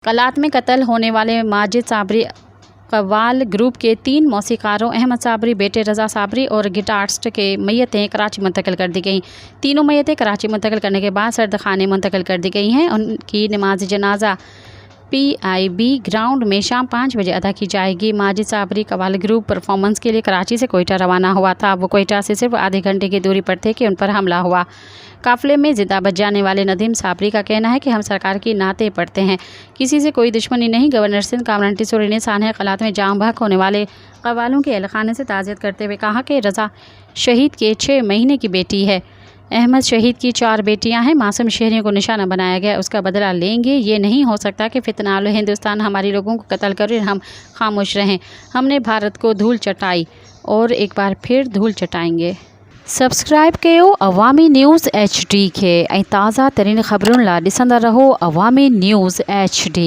कलात में कत्ल होने वाले माजिद साबरी कव्वाल ग्रुप के 3 मौसीकारों अहमद साबरी, बेटे रज़ा साबरी और गिटारिस्ट के मैयतें कराची मुंतकिल कर दी गईं। तीनों मैयतें कराची मुंतकिल करने के बाद सर्द खाने मुंतकिल कर दी गई हैं। उनकी नमाज जनाजा PIB ग्राउंड में शाम 5 बजे अदा की जाएगी। माजिद साबरी कव्वाल ग्रुप परफॉर्मेंस के लिए कराची से कोयटा रवाना हुआ था। वो कोयटा से सिर्फ आधे घंटे की दूरी पर थे कि उन पर हमला हुआ। काफ़िले में जिंदा बच जाने वाले नदीम साबरी का कहना है कि हम सरकार की नातें पढ़ते हैं, किसी से कोई दुश्मनी नहीं। गवर्नर सिंध कामरान टिसोरी ने सानह कलात में जाम बहक होने वाले कव्वालों के अहलखाने से ताज़ियत करते हुए कहा कि रज़ा शहीद के 6 महीने की बेटी है, अहमद शहीद की 4 बेटियां हैं। मासूम शहरियों को निशाना बनाया गया, उसका बदला लेंगे। ये नहीं हो सकता कि फितनाल हिंदुस्तान हमारे लोगों को कत्ल करे और हम खामोश रहें। हमने भारत को धूल चटाई और एक बार फिर धूल चटाएंगे। सब्सक्राइब कयो अवामी न्यूज़ HD खे ऐं ताज़ा तरीन ख़बरुनि लाइ ॾिसंदा रहो अवामी न्यूज़ HD।